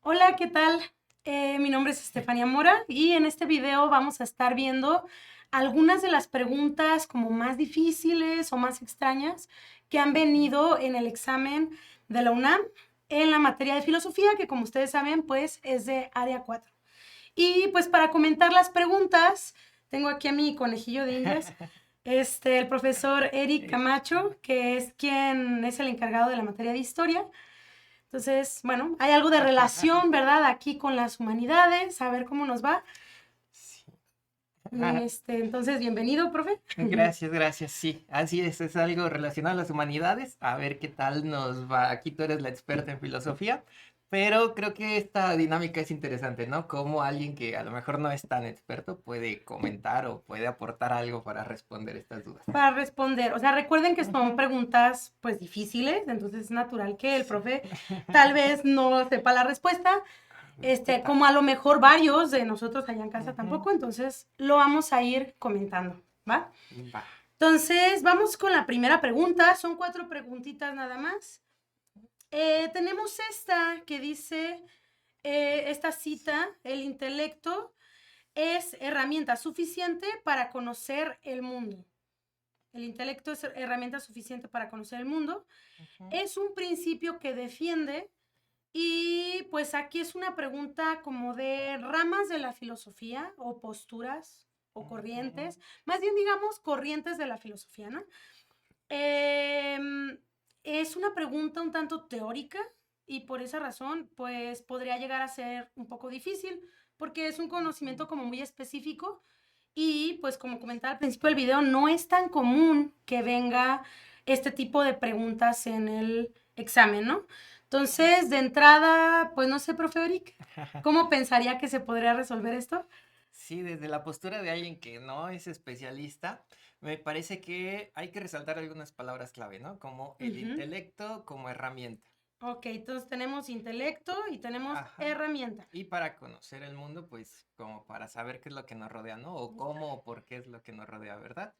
Hola, ¿qué tal? Mi nombre es Estefanía Mora y en este video vamos a estar viendo algunas de las preguntas como más difíciles o más extrañas que han venido en el examen de la UNAM en la materia de filosofía, que como ustedes saben, pues es de área 4. Y pues para comentar las preguntas, tengo aquí a mi conejillo de indias, el profesor Eric Camacho, que es quien es el encargado de la materia de historia. Entonces, bueno, hay algo de relación, ¿verdad? Aquí con las humanidades, a ver cómo nos va. Sí. Entonces, bienvenido, profe. Gracias, gracias. Sí, así es algo relacionado a las humanidades. A ver qué tal nos va. Aquí tú eres la experta en filosofía, pero creo que esta dinámica es interesante, ¿no? Cómo alguien que a lo mejor no es tan experto puede comentar o puede aportar algo para responder estas dudas. Para responder, o sea, recuerden que son Ujú. preguntas, pues, difíciles, entonces es natural que el Sí. profe tal vez no sepa la respuesta, A ver qué tal. como a lo mejor varios de nosotros allá en casa Ujú. tampoco, entonces lo vamos a ir comentando, ¿va? Va. Entonces, vamos con la primera pregunta, son 4 preguntitas nada más. Tenemos esta que dice, esta cita, el intelecto es herramienta suficiente para conocer el mundo. El intelecto es herramienta suficiente para conocer el mundo. Ujú. Es un principio que defiende y pues aquí es una pregunta como de ramas de la filosofía o posturas o Ujú. corrientes, más bien digamos corrientes de la filosofía, ¿no? Es una pregunta un tanto teórica y por esa razón pues podría llegar a ser un poco difícil porque es un conocimiento como muy específico y pues como comentaba al principio del video, no es tan común que venga este tipo de preguntas en el examen, ¿no? Entonces, de entrada, pues no sé, profe Eric, ¿cómo pensaría que se podría resolver esto? Sí, desde la postura de alguien que no es especialista, me parece que hay que resaltar algunas palabras clave, ¿no? Como el Ujú. intelecto como herramienta. Ok, entonces tenemos intelecto y tenemos Ajá. herramienta. Y para conocer el mundo, pues como para saber qué es lo que nos rodea, ¿no? O cómo o por qué es lo que nos rodea, ¿verdad?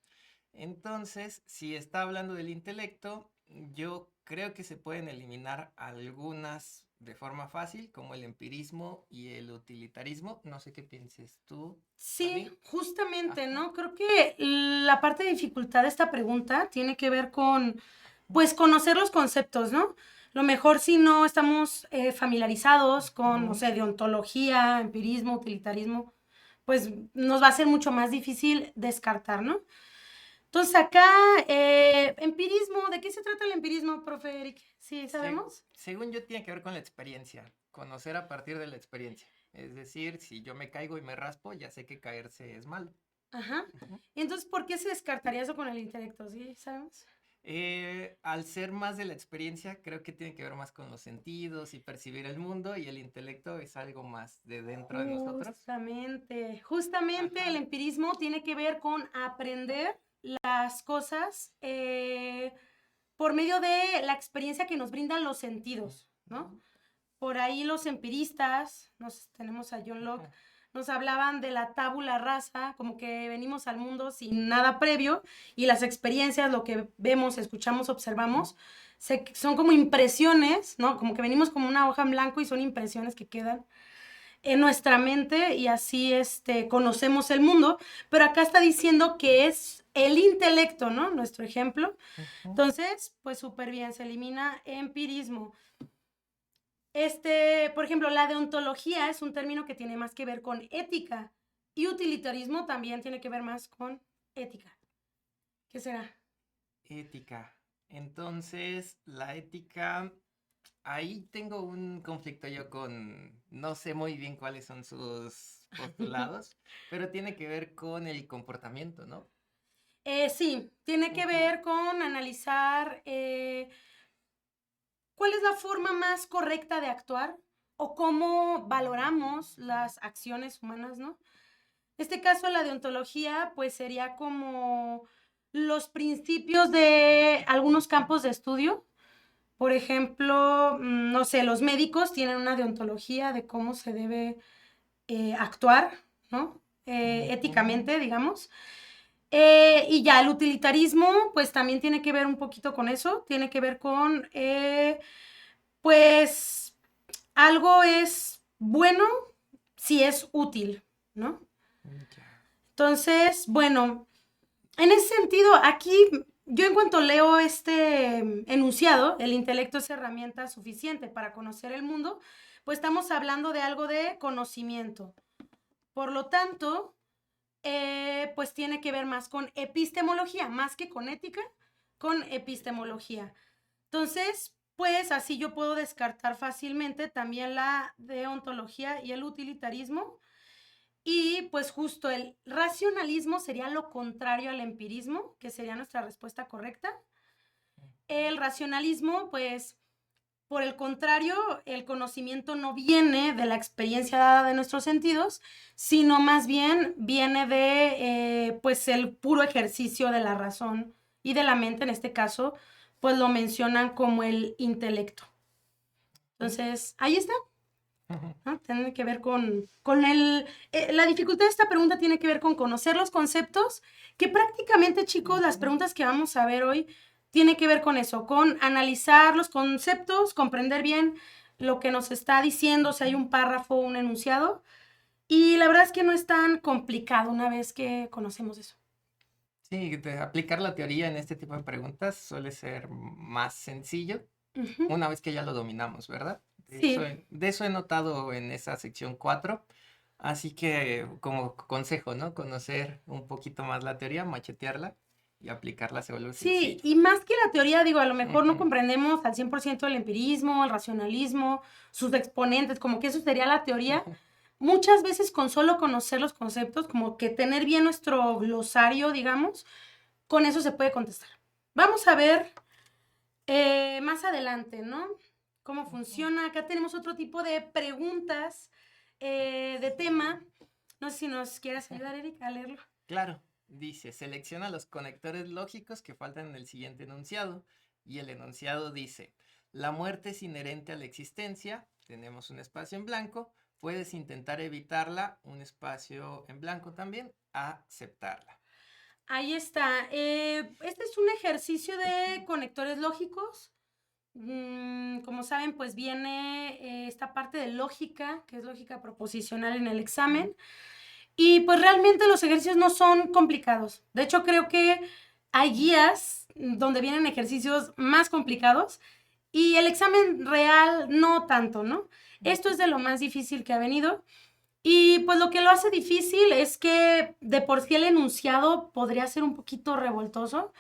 Entonces, si está hablando del intelecto, yo creo que se pueden eliminar algunas de forma fácil, como el empirismo y el utilitarismo. No sé qué pienses tú, Sí, Fanny. justamente, Ajá. ¿no? Creo que la parte de dificultad de esta pregunta tiene que ver con, pues, conocer los conceptos, ¿no? Lo mejor si no estamos familiarizados con, no Ujú. sé, deontología, empirismo, utilitarismo, pues nos va a ser mucho más difícil descartar, ¿no? Entonces acá, empirismo, ¿de qué se trata el empirismo, profe Eric? ¿Sí sabemos? Según yo, tiene que ver con la experiencia, conocer a partir de la experiencia. Es decir, si yo me caigo y me raspo, ya sé que caerse es malo. Ajá. Ujú. Y entonces, ¿por qué se descartaría eso con el intelecto? ¿Sí sabemos? Al ser más de la experiencia, creo que tiene que ver más con los sentidos y percibir el mundo, y el intelecto es algo más de dentro de nosotros. Justamente el Ajá. empirismo tiene que ver con aprender las cosas por medio de la experiencia que nos brindan los sentidos, ¿no? Ujú. Por ahí los empiristas, tenemos a John Locke, nos hablaban de la tabula rasa, como que venimos al mundo sin nada previo y las experiencias, lo que vemos, escuchamos, observamos, son como impresiones, ¿no? Como que venimos como una hoja en blanco y son impresiones que quedan en nuestra mente y así conocemos el mundo, pero acá está diciendo que es el intelecto, ¿no? Nuestro ejemplo. Ujú. Entonces, pues súper bien, se elimina empirismo. Por ejemplo, la deontología es un término que tiene más que ver con ética y utilitarismo también tiene que ver más con ética. ¿Qué será? Ética. Entonces, la ética, ahí tengo un conflicto yo con, no sé muy bien cuáles son sus postulados, pero tiene que ver con el comportamiento, ¿no? Sí, tiene que Ujú. ver con analizar cuál es la forma más correcta de actuar o cómo valoramos las acciones humanas, ¿no? En este caso, la deontología, pues sería como los principios de algunos campos de estudio. Por ejemplo, no sé, los médicos tienen una deontología de cómo se debe actuar, ¿no? Ujú. Éticamente, digamos. Y ya el utilitarismo, pues también tiene que ver un poquito con eso, tiene que ver con, pues, algo es bueno si es útil, ¿no? Ya. Entonces, bueno, en ese sentido, aquí yo en cuanto leo este enunciado, el intelecto es herramienta suficiente para conocer el mundo, pues estamos hablando de algo de conocimiento. Por lo tanto, pues tiene que ver más con epistemología, más que con ética, con epistemología. Entonces, pues así yo puedo descartar fácilmente también la deontología y el utilitarismo. Y pues justo el racionalismo sería lo contrario al empirismo, que sería nuestra respuesta correcta. El racionalismo, pues, por el contrario, el conocimiento no viene de la experiencia dada de nuestros sentidos, sino más bien viene de, pues, el puro ejercicio de la razón y de la mente, en este caso, pues lo mencionan como el intelecto. Entonces, ahí está. ¿No? Tiene que ver con la dificultad de esta pregunta tiene que ver con conocer los conceptos, que prácticamente, chicos, las preguntas que vamos a ver hoy tiene que ver con eso, con analizar los conceptos, comprender bien lo que nos está diciendo, si hay un párrafo, un enunciado, y la verdad es que no es tan complicado una vez que conocemos eso. Sí, aplicar la teoría en este tipo de preguntas suele ser más sencillo una vez que ya lo dominamos, ¿verdad? Sí. De eso he notado en esa sección 4. Así que como consejo, ¿no? Conocer un poquito más la teoría, machetearla y aplicarla se vuelve Sí, sencillo. y más que la teoría, digo, a lo mejor no Ujú. comprendemos al 100% el empirismo, el racionalismo, sus exponentes, como que eso sería la teoría. Muchas veces con solo conocer los conceptos, como que tener bien nuestro glosario, digamos, con eso se puede contestar. Vamos a ver más adelante, ¿no? Cómo funciona. Acá tenemos otro tipo de preguntas de tema. No sé si nos quieras ayudar, Erika, a leerlo. Claro, dice, selecciona los conectores lógicos que faltan en el siguiente enunciado. Y el enunciado dice, la muerte es inherente a la existencia, tenemos un espacio en blanco, puedes intentar evitarla, un espacio en blanco también, aceptarla. Ahí está. Este es un ejercicio de conectores lógicos. Como saben, pues viene esta parte de lógica, que es lógica proposicional en el examen. Y pues realmente los ejercicios no son complicados. De hecho, creo que hay guías donde vienen ejercicios más complicados y el examen real no tanto, ¿no? Esto es de lo más difícil que ha venido. Y pues lo que lo hace difícil es que de por sí el enunciado podría ser un poquito revoltoso.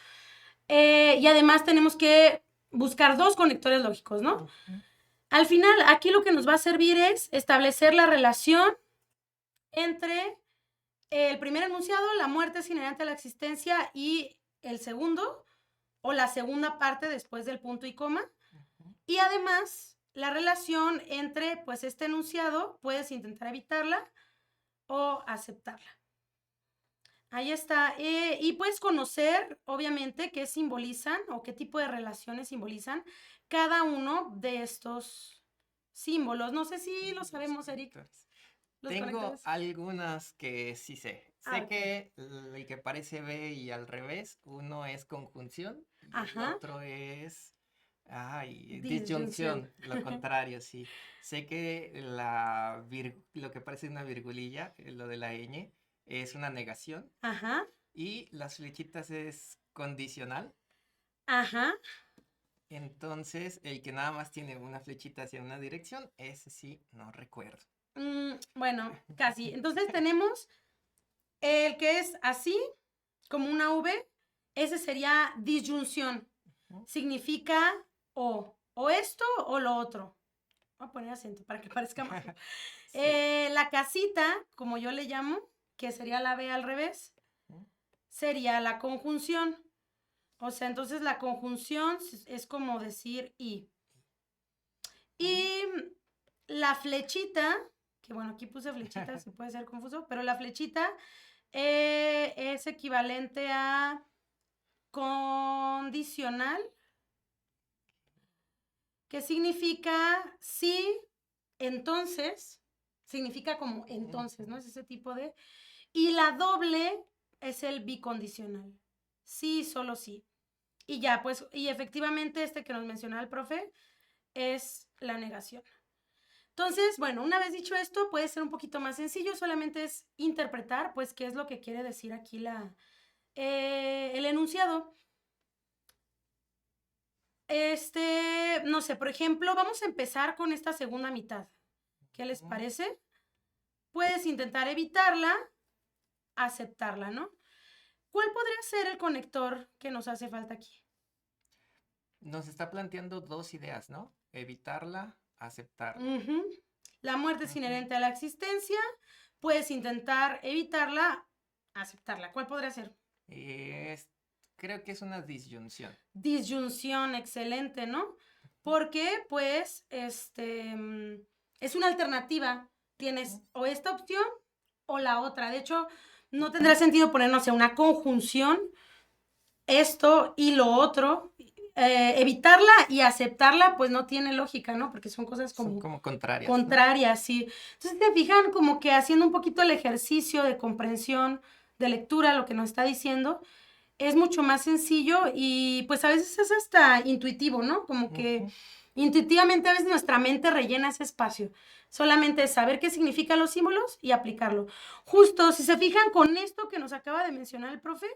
Y además tenemos que buscar dos conectores lógicos, ¿no? Al final, aquí lo que nos va a servir es establecer la relación entre el primer enunciado, la muerte es inherente a la existencia, y el segundo, o la segunda parte después del punto y coma. Y además, la relación entre, pues, este enunciado, puedes intentar evitarla o aceptarla. Ahí está. Y puedes conocer, obviamente, qué simbolizan o qué tipo de relaciones simbolizan cada uno de estos símbolos. No sé si lo sabemos, Eric. Los Tengo conectores. algunas que sí sé. Sé Ok. que el que parece B y al revés, uno es conjunción y el Ajá. otro es, ay, Disyunción. disyunción, lo contrario, sí. Sé que lo que parece una virgulilla, lo de la ñ, es una negación Ajá. y las flechitas es condicional. Ajá. Entonces, el que nada más tiene una flechita hacia una dirección, ese sí, no recuerdo. Bueno, casi. Entonces tenemos el que es así, como una V. Ese sería disyunción. Significa o esto o lo otro. Voy a poner acento para que parezca más. Sí. La casita, como yo le llamo, que sería la B al revés, sería la conjunción. O sea, entonces la conjunción es como decir y. Y la flechita, que bueno, aquí puse flechita, se puede ser confuso, pero la flechita es equivalente a condicional, que significa sí, entonces, significa como entonces, ¿no? Es ese tipo de. Y la doble es el bicondicional. Sí, solo sí. Y ya, pues, y efectivamente este que nos mencionaba el profe es la negación. Entonces, bueno, una vez dicho esto, puede ser un poquito más sencillo, solamente es interpretar, pues, qué es lo que quiere decir aquí el enunciado. No sé, por ejemplo, vamos a empezar con esta segunda mitad. ¿Qué les parece? Puedes intentar evitarla, aceptarla, ¿no? ¿Cuál podría ser el conector que nos hace falta aquí? Nos está planteando dos ideas, ¿no? Evitarla, aceptarla. Ujú. La muerte es Ujú. inherente a la existencia. Puedes intentar evitarla, aceptarla. ¿Cuál podría ser? Es- Creo que es una disyunción. Disyunción, excelente, ¿no? Porque, pues, es una alternativa. Tienes o esta opción o la otra. De hecho, no tendrá sentido ponernos en una conjunción, esto y lo otro. Evitarla y aceptarla, pues no tiene lógica, ¿no? Porque son cosas Son como como contrarias, ¿no? contrarias, sí. Entonces, te fijan como que haciendo un poquito el ejercicio de comprensión, de lectura, lo que nos está diciendo, es mucho más sencillo y pues a veces es hasta intuitivo, ¿no? Como que Ujú. intuitivamente a veces nuestra mente rellena ese espacio. Solamente es saber qué significan los símbolos y aplicarlo. Justo, si se fijan con esto que nos acaba de mencionar el profe,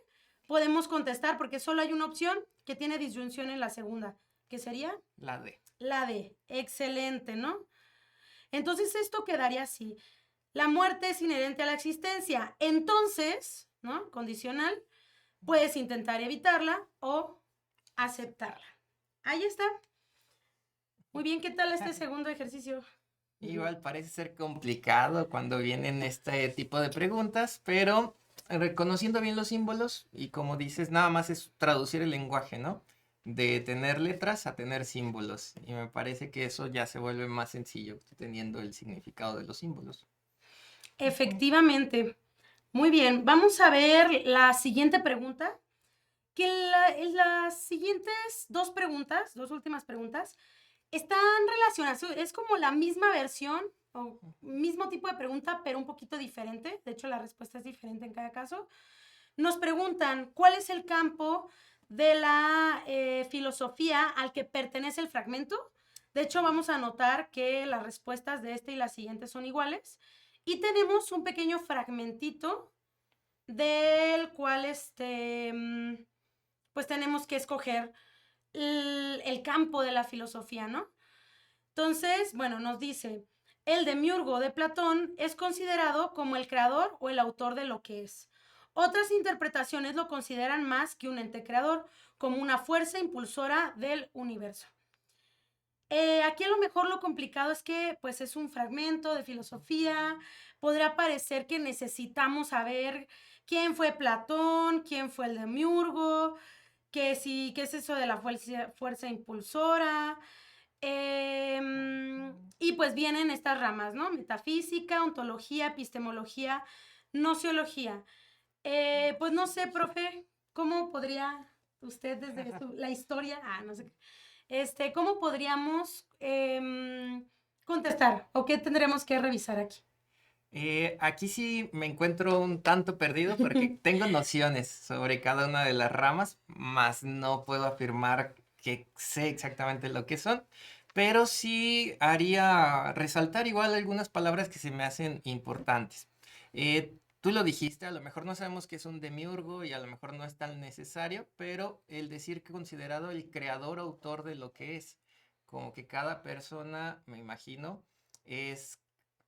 podemos contestar porque solo hay una opción que tiene disyunción en la segunda, que sería La D. la D. Excelente, ¿no? Entonces esto quedaría así. La muerte es inherente a la existencia. Entonces, ¿no? Condicional, puedes intentar evitarla o aceptarla. Ahí está. Muy bien, ¿qué tal este segundo ejercicio? Igual parece ser complicado cuando vienen este tipo de preguntas, pero reconociendo bien los símbolos y como dices, nada más es traducir el lenguaje, ¿no? De tener letras a tener símbolos. Y me parece que eso ya se vuelve más sencillo teniendo el significado de los símbolos. Efectivamente. Muy bien, vamos a ver la siguiente pregunta. Que en las siguientes dos últimas preguntas, están relacionadas. Es como la misma versión o mismo tipo de pregunta, pero un poquito diferente. De hecho, la respuesta es diferente en cada caso. Nos preguntan, ¿cuál es el campo de la filosofía al que pertenece el fragmento? De hecho, vamos a notar que las respuestas de este y la siguiente son iguales. Y tenemos un pequeño fragmentito del cual pues tenemos que escoger el campo de la filosofía, ¿no? Entonces, bueno, nos dice, el demiurgo de Platón es considerado como el creador o el autor de lo que es. Otras interpretaciones lo consideran más que un ente creador, como una fuerza impulsora del universo. Aquí a lo mejor lo complicado es que pues es un fragmento de filosofía, podrá parecer que necesitamos saber quién fue Platón, quién fue el demiurgo, qué es eso de la fuerza impulsora. Y pues vienen estas ramas, ¿no? Metafísica, ontología, epistemología, nociología. Pues no sé, profe, ¿cómo podría usted desde la historia, no sé, cómo podríamos contestar o qué tendremos que revisar aquí? Aquí sí me encuentro un tanto perdido porque tengo nociones sobre cada una de las ramas, mas no puedo afirmar que sé exactamente lo que son, pero sí haría resaltar igual algunas palabras que se me hacen importantes. Tú lo dijiste, a lo mejor no sabemos qué es un demiurgo y a lo mejor no es tan necesario, pero el decir que considerado el creador autor de lo que es, como que cada persona, me imagino, es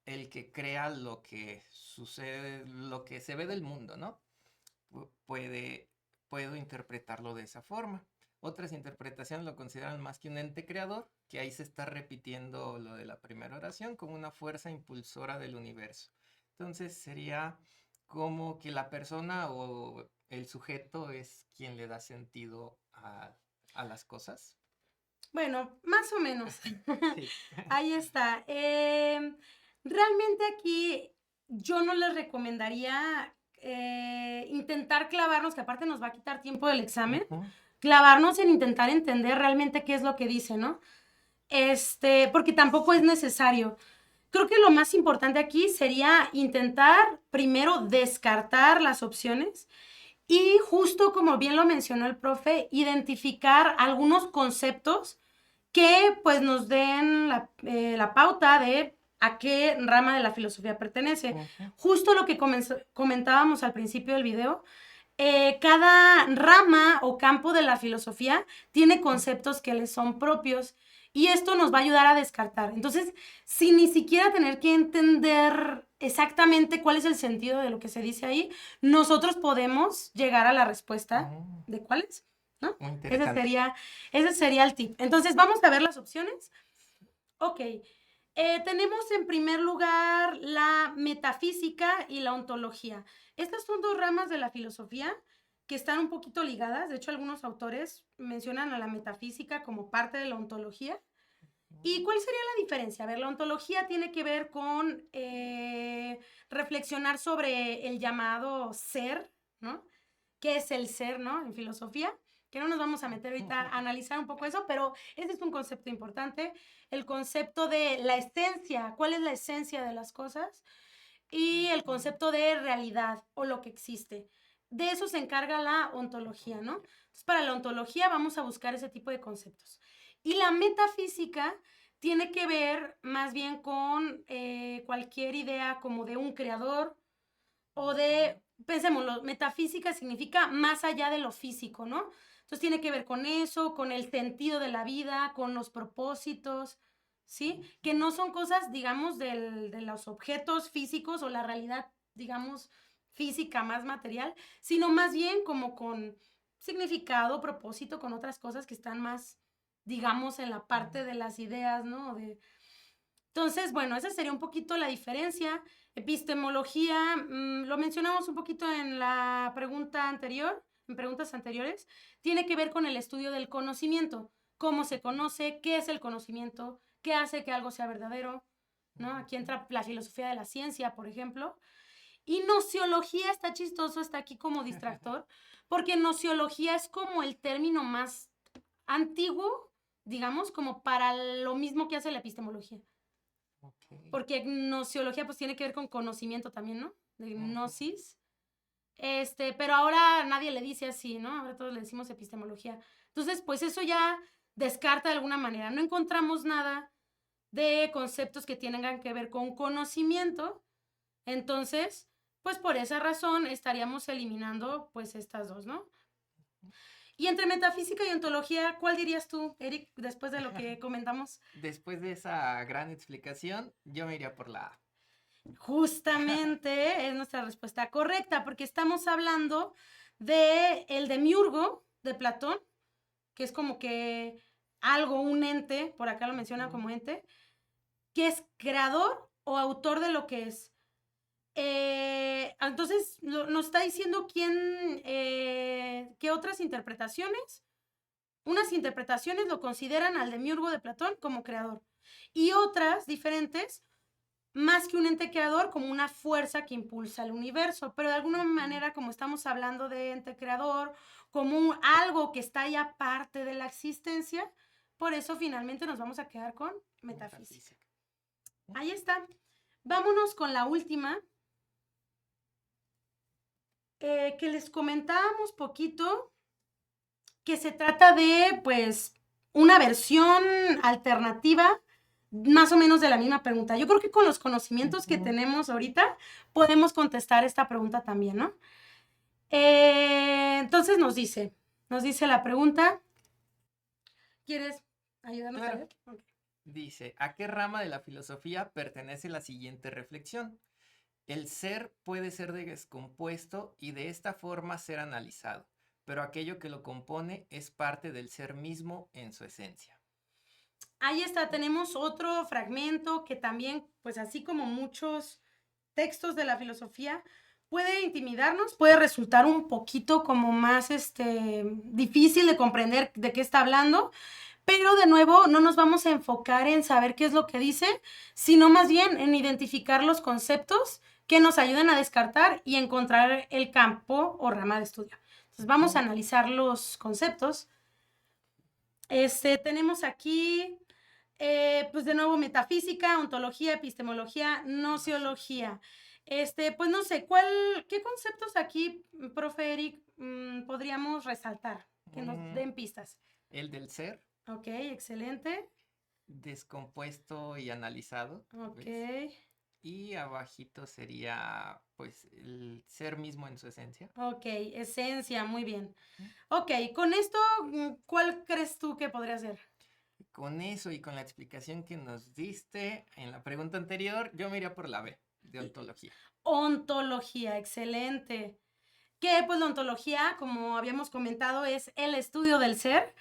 el que crea lo que sucede, lo que se ve del mundo, ¿no? Puede, puedo interpretarlo de esa forma. Otras interpretaciones lo consideran más que un ente creador, que ahí se está repitiendo lo de la primera oración como una fuerza impulsora del universo. Entonces sería como que la persona o el sujeto es quien le da sentido a las cosas. Bueno, más o menos. Sí. Ahí está. Realmente aquí yo no les recomendaría intentar clavarnos, que aparte nos va a quitar tiempo del examen, Ujú. clavarnos en intentar entender realmente qué es lo que dice, ¿no? Porque tampoco es necesario. Creo que lo más importante aquí sería intentar primero descartar las opciones y justo como bien lo mencionó el profe, identificar algunos conceptos que pues nos den la pauta de a qué rama de la filosofía pertenece. Ujú. Justo lo que comentábamos al principio del video, cada rama o campo de la filosofía tiene conceptos que les son propios y esto nos va a ayudar a descartar. Entonces, sin ni siquiera tener que entender exactamente cuál es el sentido de lo que se dice ahí, nosotros podemos llegar a la respuesta de cuál es, ¿no? Muy interesante. Ese sería el tip. Entonces, vamos a ver las opciones. Ok. Tenemos en primer lugar la metafísica y la ontología. Estas son dos ramas de la filosofía que están un poquito ligadas. De hecho, algunos autores mencionan a la metafísica como parte de la ontología. ¿Y cuál sería la diferencia? A ver, la ontología tiene que ver con reflexionar sobre el llamado ser, ¿no? ¿Qué es el ser, no? En filosofía, que no nos vamos a meter ahorita a analizar un poco eso, pero ese es un concepto importante, el concepto de la esencia, ¿cuál es la esencia de las cosas? Y el concepto de realidad o lo que existe. De eso se encarga la ontología, ¿no? Entonces, para la ontología vamos a buscar ese tipo de conceptos. Y la metafísica tiene que ver más bien con cualquier idea como de un creador o de, pensémoslo, metafísica significa más allá de lo físico, ¿no? Entonces tiene que ver con eso, con el sentido de la vida, con los propósitos, ¿sí? Que no son cosas, digamos, de los objetos físicos o la realidad, digamos, física más material, sino más bien como con significado, propósito, con otras cosas que están más, digamos, en la parte de las ideas, ¿no? Entonces, bueno, esa sería un poquito la diferencia. Epistemología, lo mencionamos un poquito en la pregunta anterior, en preguntas anteriores, tiene que ver con el estudio del conocimiento, cómo se conoce, qué es el conocimiento, qué hace que algo sea verdadero, ¿no? Aquí entra la filosofía de la ciencia, por ejemplo. Y nociología está chistoso, está aquí como distractor, porque nociología es como el término más antiguo, digamos, como para lo mismo que hace la epistemología. Okay. Porque nociología pues tiene que ver con conocimiento también, ¿no? De gnosis. Pero ahora nadie le dice así, ¿no? Ahora todos le decimos epistemología. Entonces, pues eso ya descarta de alguna manera. No encontramos nada de conceptos que tengan que ver con conocimiento. Entonces, pues por esa razón estaríamos eliminando pues estas dos, ¿no? Y entre metafísica y ontología, ¿cuál dirías tú, Eric, después de lo que comentamos? Después de esa gran explicación, yo me iría por la A. Justamente es nuestra respuesta correcta, porque estamos hablando de el demiurgo de Platón, que es como que algo, un ente, por acá lo menciona como ente, que es creador o autor de lo que es. Entonces, nos está diciendo qué otras interpretaciones. Unas interpretaciones lo consideran al demiurgo de Platón como creador y otras diferentes más que un ente creador, como una fuerza que impulsa el universo, pero de alguna manera, como estamos hablando de ente creador, como algo que está ya parte de la existencia, por eso finalmente nos vamos a quedar con metafísica. Ahí está. Vámonos con la última, que les comentábamos poquito, que se trata de, pues, una versión alternativa más o menos de la misma pregunta. Yo creo que con los conocimientos que tenemos ahorita podemos contestar esta pregunta también, ¿no? Entonces nos dice la pregunta. ¿Quieres ayudarnos a Claro. ver? Okay. Dice, ¿a qué rama de la filosofía pertenece la siguiente reflexión? El ser puede ser descompuesto y de esta forma ser analizado, pero aquello que lo compone es parte del ser mismo en su esencia. Ahí está, tenemos otro fragmento que también, pues así como muchos textos de la filosofía, puede intimidarnos, puede resultar un poquito como más difícil de comprender de qué está hablando, pero de nuevo no nos vamos a enfocar en saber qué es lo que dice, sino más bien en identificar los conceptos que nos ayuden a descartar y encontrar el campo o rama de estudio. Entonces vamos a analizar los conceptos. Tenemos aquí, pues de nuevo, metafísica, ontología, epistemología, nociología. Pues no sé, ¿qué conceptos aquí, profe Eric, podríamos resaltar? Que nos den pistas. El del ser. Ok, excelente. descompuesto y analizado. Ok. ¿Ves? Y abajito sería, pues, el ser mismo en su esencia. Ok, esencia, muy bien. Ok, con esto, ¿cuál crees tú que podría ser? Con eso y con la explicación que nos diste en la pregunta anterior, yo me iría por la B, de ontología. Ontología, excelente. Que pues la ontología, como habíamos comentado, es el estudio del ser.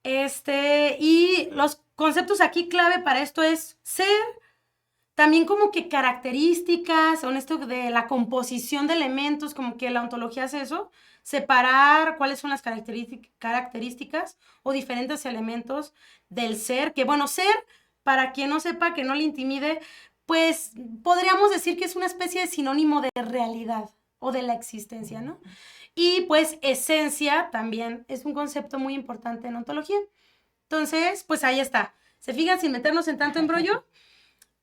Y los conceptos aquí clave para esto es ser, también como que características, son esto de la composición de elementos, como que la ontología hace eso, separar cuáles son las características o diferentes elementos del ser, que bueno, ser, para quien no sepa, que no le intimide, pues podríamos decir que es una especie de sinónimo de realidad o de la existencia, ¿no? Y pues esencia también es un concepto muy importante en ontología. Entonces, pues ahí está. ¿Se fijan sin meternos en tanto embrollo?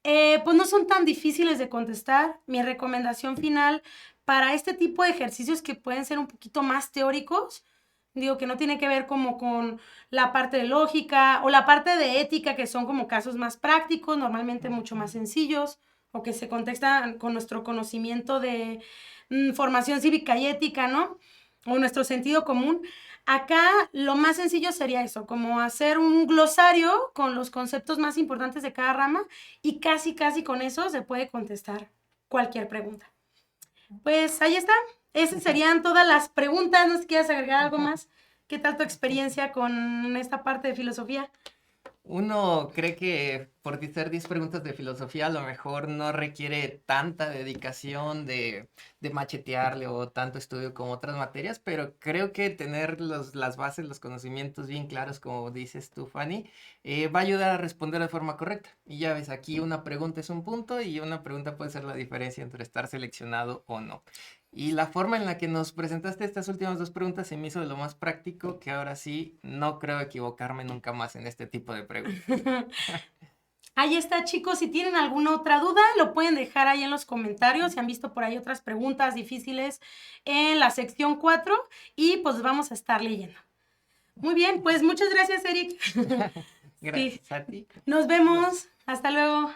Pues no son tan difíciles de contestar. Mi recomendación final para este tipo de ejercicios que pueden ser un poquito más teóricos, digo que no tiene que ver como con la parte de lógica o la parte de ética, que son como casos más prácticos, normalmente mucho más sencillos, o que se contestan con nuestro conocimiento de formación cívica y ética, ¿no? O nuestro sentido común. Acá lo más sencillo sería eso, como hacer un glosario con los conceptos más importantes de cada rama y casi con eso se puede contestar cualquier pregunta. Pues ahí está. Esas serían todas las preguntas. No sé si quieres agregar algo más. ¿Qué tal tu experiencia con esta parte de filosofía? Uno cree que por ser 10 preguntas de filosofía a lo mejor no requiere tanta dedicación de machetearle o tanto estudio como otras materias, pero creo que tener las bases, los conocimientos bien claros, como dices tú, Fanny, va a ayudar a responder de forma correcta. Y ya ves, aquí una pregunta es un punto y una pregunta puede ser la diferencia entre estar seleccionado o no. Y la forma en la que nos presentaste estas últimas dos preguntas se me hizo de lo más práctico, que ahora sí no creo equivocarme nunca más en este tipo de preguntas. Ahí está, chicos. Si tienen alguna otra duda, lo pueden dejar ahí en los comentarios. Si han visto por ahí otras preguntas difíciles en la sección 4 y pues vamos a estar leyendo. Muy bien, pues muchas gracias, Eric. Sí. Gracias a ti. Nos vemos. Hasta luego.